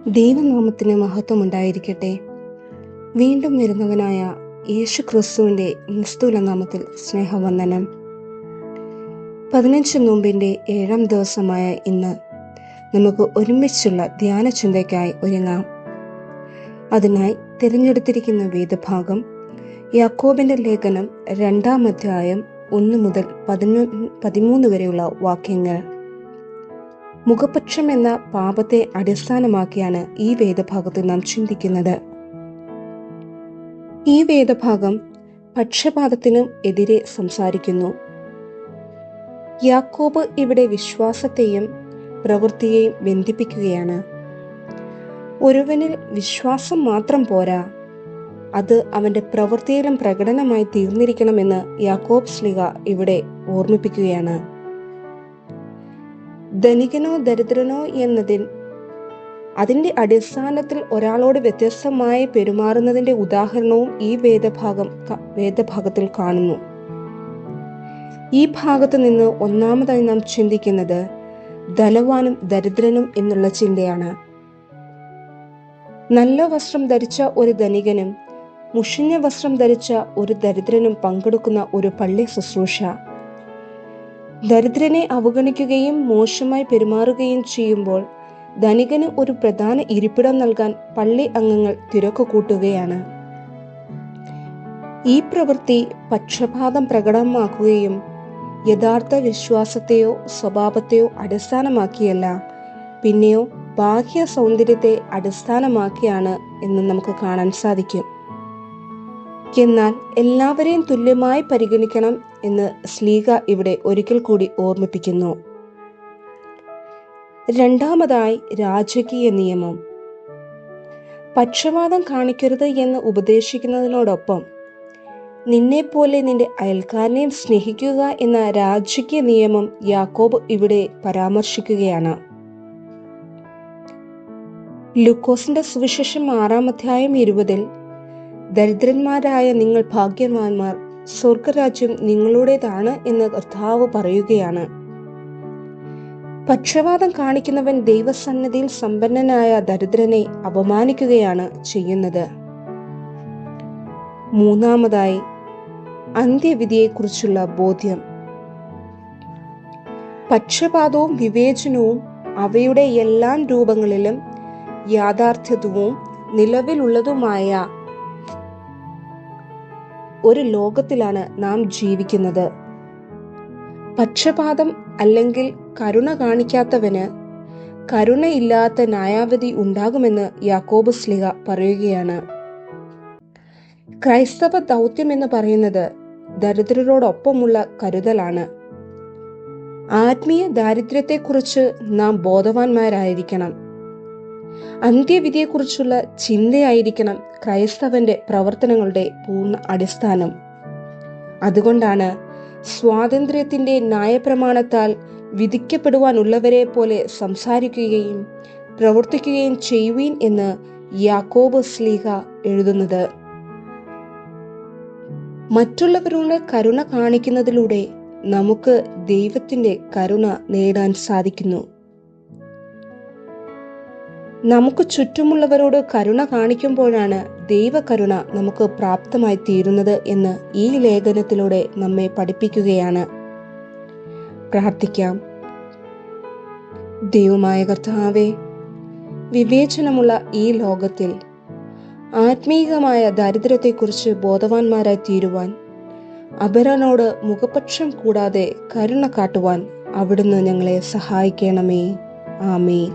ദൈവനാമത്തിന് മഹത്വമുണ്ടായിരിക്കട്ടെ. വീണ്ടും വരുന്നവനായ യേശു ക്രിസ്തുവിൻ്റെ നിസ്തുല നാമത്തിൽ സ്നേഹവന്ദനം. 15 നോമ്പിൻ്റെ 7ാം ദിവസമായ ഇന്ന് നമുക്ക് ഒരുമിച്ചുള്ള ധ്യാന ചിന്തയ്ക്കായി ഒരുങ്ങാം. അതിനായി തിരഞ്ഞെടുത്തിരിക്കുന്ന വേദഭാഗം യാക്കോബിന്റെ ലേഖനം 2-ാം അധ്യായം 1 മുതൽ 13 വരെയുള്ള വാക്യങ്ങൾ. മുഖപക്ഷം എന്ന പാപത്തെ അടിസ്ഥാനമാക്കിയാണ് ഈ വേദഭാഗത്ത് നാം ചിന്തിക്കുന്നത്. ഈ വേദഭാഗം പക്ഷപാതത്തിനും എതിരെ സംസാരിക്കുന്നു. യാക്കോബ് ഇവിടെ വിശ്വാസത്തെയും പ്രവൃത്തിയെയും ബന്ധിപ്പിക്കുകയാണ്. ഒരുവനിൽ വിശ്വാസം മാത്രം പോരാ, അത് അവന്റെ പ്രവൃത്തിയിലും പ്രകടനമായി തീർന്നിരിക്കണമെന്ന് യാക്കോബ് ശ്ലീഹ ഇവിടെ ഓർമ്മിപ്പിക്കുകയാണ്. ധനികനോ ദരിദ്രനോ അതിന്റെ അടിസ്ഥാനത്തിൽ ഒരാളോട് വ്യത്യസ്തമായി പെരുമാറുന്നതിന്റെ ഉദാഹരണവും ഈ വേദഭാഗത്തിൽ കാണുന്നു. ഈ ഭാഗത്ത് നിന്ന് ഒന്നാമതായി നാം ചിന്തിക്കുന്നത് ധനവാനും ദരിദ്രനും എന്നുള്ള ചിന്തയാണ്. നല്ല വസ്ത്രം ധരിച്ച ഒരു ധനികനും മുഷിഞ്ഞ വസ്ത്രം ധരിച്ച ഒരു ദരിദ്രനും പങ്കെടുക്കുന്ന ഒരു പള്ളി ശുശ്രൂഷ. ദരിദ്രനെ അവഗണിക്കുകയും മോശമായി പെരുമാറുകയും ചെയ്യുമ്പോൾ ധനികന് ഒരു പ്രധാന ഇരിപ്പിടം നൽകാൻ പള്ളി അംഗങ്ങൾ തിരക്ക് കൂട്ടുകയാണ്. ഈ പ്രവൃത്തി പക്ഷപാതം പ്രകടമാക്കുകയും യഥാർത്ഥ വിശ്വാസത്തെയോ സ്വഭാവത്തെയോ അടിസ്ഥാനമാക്കിയല്ല, പിന്നെയോ ബാഹ്യ സൗന്ദര്യത്തെ അടിസ്ഥാനമാക്കിയാണ് എന്ന് നമുക്ക് കാണാൻ സാധിക്കും. എന്നാൽ എല്ലാവരെയും തുല്യമായി പരിഗണിക്കണം എന്ന് ശ്ലീഹ ഇവിടെ ഒരിക്കൽ കൂടി ഓർമ്മിപ്പിക്കുന്നു. രണ്ടാമതായി രാജകീയ നിയമം. പക്ഷപാതം കാണിക്കരുത് എന്ന് ഉപദേശിക്കുന്നതിനോടൊപ്പം നിന്നെപ്പോലെ നിന്റെ അയൽക്കാരനെയും സ്നേഹിക്കുക എന്ന രാജകീയ നിയമം യാക്കോബ് ഇവിടെ പരാമർശിക്കുകയാണ്. ലൂക്കോസിന്റെ സുവിശേഷം 6-ാം അധ്യായം 20 ദരിദ്രന്മാരായ നിങ്ങൾ ഭാഗ്യവാന്മാർ, സ്വർഗരാജ്യം നിങ്ങളുടേതാണ് എന്ന് കർത്താവ് പറയുകയാണ്. പക്ഷപാതം കാണിക്കുന്നവൻ ദൈവസന്നിധിയിൽ സമ്പന്നനായ ദരിദ്രനെ അപമാനിക്കുകയാണ് ചെയ്യുന്നത്. മൂന്നാമതായി അന്ത്യവിധിയെക്കുറിച്ചുള്ള ബോധ്യം. പക്ഷപാതവും വിവേചനവും അവയുടെ എല്ലാ രൂപങ്ങളിലും യാഥാർത്ഥ്യവും നിലവിലുള്ളതുമായ ഒരു ലോകത്തിലാണ് നാം ജീവിക്കുന്നത്. പക്ഷപാതം അല്ലെങ്കിൽ കരുണ കാണിക്കാത്തവന് കരുണയില്ലാത്ത ന്യായാവിധി ഉണ്ടാകുമെന്ന് യാക്കോബ് ശ്ലീഹ പറയുകയാണ്. ക്രൈസ്തവ ദൗത്യം എന്ന് പറയുന്നത് ദരിദ്രരോടൊപ്പമുള്ള കരുതലാണ്. ആത്മീയ ദാരിദ്ര്യത്തെക്കുറിച്ച് നാം ബോധവാന്മാരായിരിക്കണം. അന്ത്യവിധിയെക്കുറിച്ചുള്ള ചിന്തയായിരിക്കണം ക്രൈസ്തവന്റെ പ്രവർത്തനങ്ങളുടെ പൂർണ്ണ അടിസ്ഥാനം. അതുകൊണ്ടാണ് സ്വാതന്ത്ര്യത്തിന്റെ ന്യായപ്രമാണത്താൽ വിധിക്കപ്പെടുവാനുള്ളവരെ പോലെ സംസാരിക്കുകയും പ്രവർത്തിക്കുകയും ചെയ്യുവീൻ എന്ന് യാക്കോബ് ശ്ലീഹ എഴുതുന്നത്. മറ്റുള്ളവരോട് കരുണ കാണിക്കുന്നതിലൂടെ നമുക്ക് ദൈവത്തിന്റെ കരുണ നേടാൻ സാധിക്കുന്നു. നമുക്ക് ചുറ്റുമുള്ളവരോട് കരുണ കാണിക്കുമ്പോഴാണ് ദൈവകരുണ നമുക്ക് പ്രാപ്തമായി തീരുന്നത് എന്ന് ഈ ലേഖനത്തിലൂടെ നമ്മെ പഠിപ്പിക്കുകയാണ്. പ്രാർത്ഥിക്കാം. ദൈവമായ കർത്താവേ, വിവേചനമുള്ള ഈ ലോകത്തിൽ ആത്മീയമായ ദാരിദ്ര്യത്തെക്കുറിച്ച് ബോധവാന്മാരായി തീരുവാൻ, അപരനോട് മുഖപക്ഷം കൂടാതെ കരുണ കാട്ടുവാൻ അവിടുന്ന് ഞങ്ങളെ സഹായിക്കണമേ. ആമേൻ.